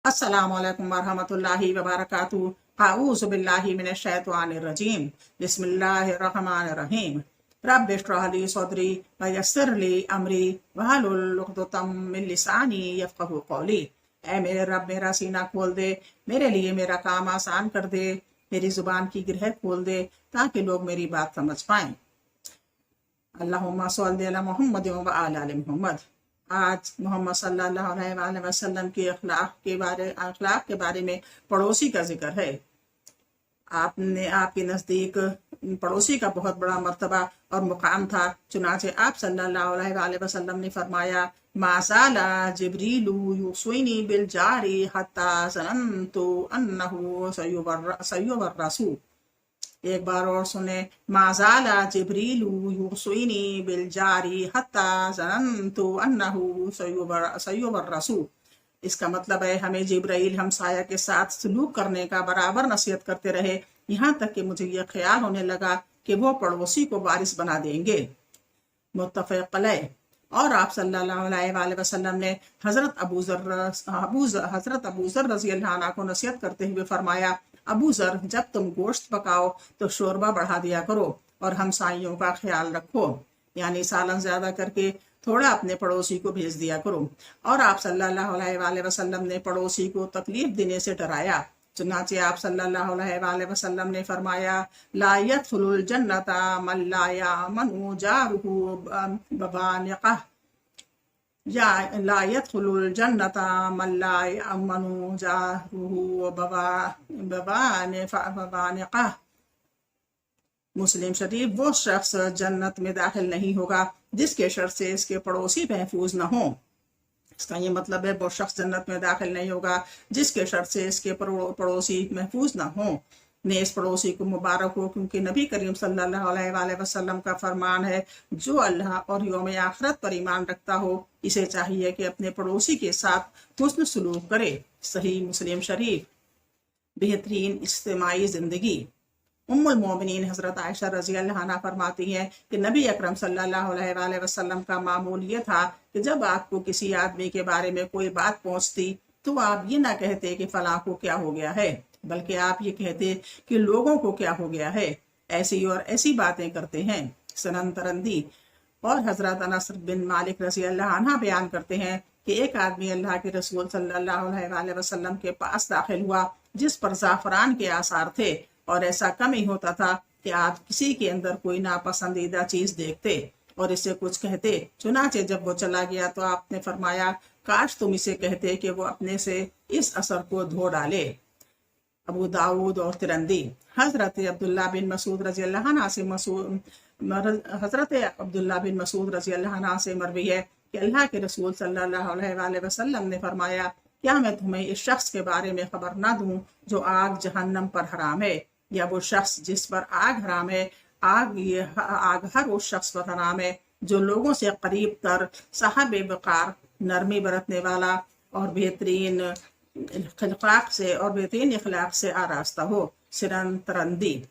अस्सलामु अलैकुम वरहमतुल्लाहि वबरकातुहू। अऊज़ु बिल्लाहि मिनश शैतानिर रजीम। बिस्मिल्लाहिर रहमानिर रहीम। रब्बि इश्रह ली सदरी व यस्सिर ली अमरी वहलुल उक़दतम मिन लिसानी यफ़क़हू क़ौली। ऐ मेरे रब, मेरा सीना खोल दे, मेरे लिए मेरा काम आसान कर दे, मेरी जुबान की गिरह खोल दे ताकि लोग मेरी बात समझ पाएं। अल्लाहुम्मा सल्लि अला मुहम्मद व अला आलि मुहम्मद। आज मोहम्मद सल्लल्लाहु अलैहि वसल्लम के अखलाक के बारे में पड़ोसी का जिक्र है। आपके नज़दीक पड़ोसी का बहुत बड़ा मर्तबा और मुकाम था। चुनाचे आप सल्लल्लाहु अलैहि वसल्लम ने फरमाया, माज़ाला जिब्रीलु युस्वीनी बिल जारी हत्ता ज़नन्तु अन्नहु सयुवर्रसु। एक बार और सुने, माज़ाला जिब्रीलु युस्वीनी बिल जारी हत्ता ज़नन्तु अन्नहु सयुवर्रसु। इसका मतलब है, हमें जिब्राइल हमसाया के साथ सलूक करने का बराबर नसीहत करते रहे, यहाँ तक कि मुझे यह ख्याल होने लगा कि वो पड़ोसी को वारिस बना देंगे। मुत्तफ़क़ अलैह। और आप सल्लल्लाहु अलैहि वसल्लम ने हज़रत अबू ज़र रज़ी अल्लाह अन्हु को नसीहत करते हुए फरमाया, अबू ज़र, जब तुम गोश्त पकाओ तो शोरबा बढ़ा दिया करो और हमसाइयों का ख्याल रखो, यानी सालन ज़्यादा करके थोड़ा अपने पड़ोसी को भेज दिया करो। और आप सल्लल्लाहु अलैहि वसल्लम ने पड़ोसी को तकलीफ देने से डराया। चुनाचे आप सल्लल्लाहु अलैहि वसल्लम ने फरमाया, ला यदखुलुल जन्नता मन ला यामनु जारुहु बवानिक़ह, या ला यदखुलुल जन्नता मन ला यामनु जारुहु बवानिक़ह। मुस्लिम शरीफ। वो शख्स जन्नत में दाखिल नहीं होगा जिसके शर से इसके पड़ोसी महफूज न हो। इसका ये मतलब है, वो शख्स जन्नत में दाखिल नहीं होगा जिसके शर से इसके पड़ोसी महफूज न हो। नेस पड़ोसी को मुबारक हो, क्योंकि नबी करीम सल्लल्लाहु अलैहि वसल्लम का फरमान है, जो अल्लाह और यौम आखिरत पर ईमान रखता हो, इसे चाहिए कि अपने पड़ोसी के साथ हुस्न सलूक करे। सही मुस्लिम शरीफ। बेहतरीन इज्तिमाई जिंदगी। उम्मुल मोमिनीन हज़रत आयशा रज़ी अल्लाह अन्हा फरमाती हैं कि नबी अकरम सल्लल्लाहु अलैहि वसल्लम का मामूल ये था कि जब आपको किसी आदमी के बारे में कोई बात पहुंचती तो आप ये ना कहते कि फलां को क्या हो गया है, बल्कि आप ये कहते कि लोगों को क्या हो गया है। ऐसी और ऐसी बातें करते हैं। सनन तरंदी। और हज़रत अनस बिन मालिक रज़ी अल्लाह अन्हा बयान करते हैं कि एक आदमी अल्लाह के रसूल सल्लल्लाहु अलैहि वसल्लम के पास दाखिल हुआ जिस पर ज़ाफ़रान के आसार थे, और ऐसा कम ही होता था कि आप किसी के अंदर कोई नापसंदीदा चीज देखते और इसे कुछ कहते। चुनाचे जब वो चला गया तो आपने फरमाया, काश तुम इसे कहते कि वो अपने से इस असर को धो डाले। अबू दाऊद और तिरंदी। हजरत अब्दुल्ला बिन मसूद रजी अल्लाह अन्हु से मरवी है कि अल्लाह के रसूल सल्लल्लाहु अलैहि वसल्लम ने फरमाया, क्या मैं तुम्हें इस शख्स के बारे में खबर ना दूं जो आग जहन्नम पर हराम है, या वो शख्स जिस पर आग हराम है, आग हर उस शख्स पर हराम है जो लोगों से करीब तर, साहब वक़ार, नरमी बरतने वाला और बेहतरीन इखलाक से आरास्ता हो। सिरन तरंदी।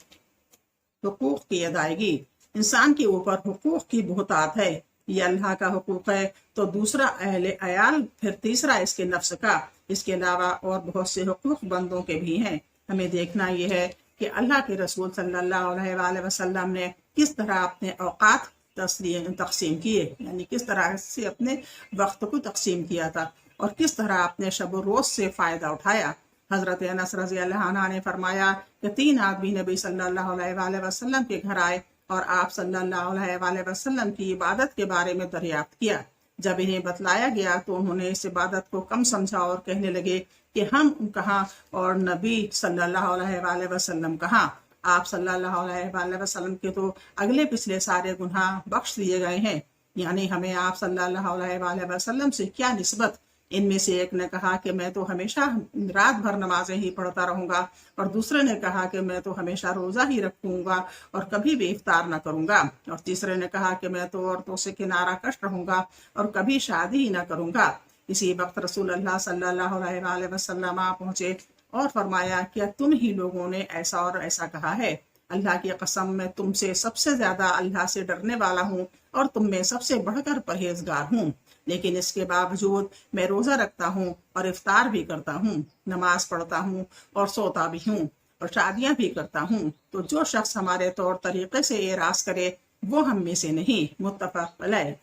हुकूक की अदायगी। इंसान के ऊपर हुकूक की बहुतात है। ये अल्लाह का हुकूक है, तो दूसरा अहले अयाल, फिर तीसरा इसके नफ्स का। इसके अलावा और बहुत से हुकूक बंदों के भी हैं। हमें देखना यह है कि अल्लाह के रसूल सल्लल्लाहु अलैहि वसल्लम ने किस तरह अपने औकात तकसीम किए, यानी किस तरह से अपने वक्त को तकसीम किया था और किस तरह अपने शब रोज से फ़ायदा उठाया। हज़रत अनस रज़ी अल्लाह अन्हु ने फरमाया कि 3 आदमी नबी सल्लल्लाहु अलैहि वसल्लम के घर आए और आप सल्लल्लाहु अलैहि वसल्लम की इबादत के बारे में दरियाफ्त किया। जब इन्हें बतलाया गया तो उन्होंने इस इबादत को कम समझा और कहने लगे कि हम कहाँ और नबी सल्लल्लाहु अलैहि वसल्लम कहाँ। आप सल्लल्लाहु अलैहि वसल्लम के तो अगले पिछले सारे गुनाह बख्श दिए गए हैं, यानी हमें आप सल्लल्लाहु अलैहि वसल्लम से क्या निस्बत। इनमें से एक ने कहा कि मैं तो हमेशा रात भर नमाजें ही पढ़ता रहूंगा, और दूसरे ने कहा कि मैं तो हमेशा रोज़ा ही रखूंगा और कभी भी इफ्तार न करूंगा, और तीसरे ने कहा कि मैं तो औरतों से किनारा कश रहूंगा और कभी शादी ही न करूंगा। इसी वक्त रसूल अल्लाह सल्लल्लाहु अलैहि वसल्लम आ पहुंचे और फरमाया, क्या तुम ही लोगों ने ऐसा और ऐसा कहा है? अल्लाह की कसम, मैं तुमसे सबसे ज्यादा अल्लाह से डरने वाला हूँ और तुम में सबसे बढ़कर परहेजगार हूँ। لیکن اس کے باوجود میں روزہ رکھتا ہوں اور افطار بھی کرتا ہوں، نماز پڑھتا ہوں اور سوتا بھی ہوں اور شادیاں بھی کرتا ہوں، تو جو شخص ہمارے طور طریقے سے اعراض کرے وہ ہم میں سے نہیں۔ متفق علیہ۔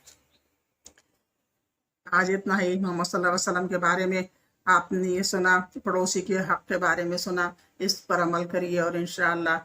آج اتنا ہی۔ محمد صلی اللہ علیہ وسلم کے بارے میں آپ نے یہ سنا، پڑوسی کے حق کے بارے میں سنا، اس پر عمل کریے اور انشاءاللہ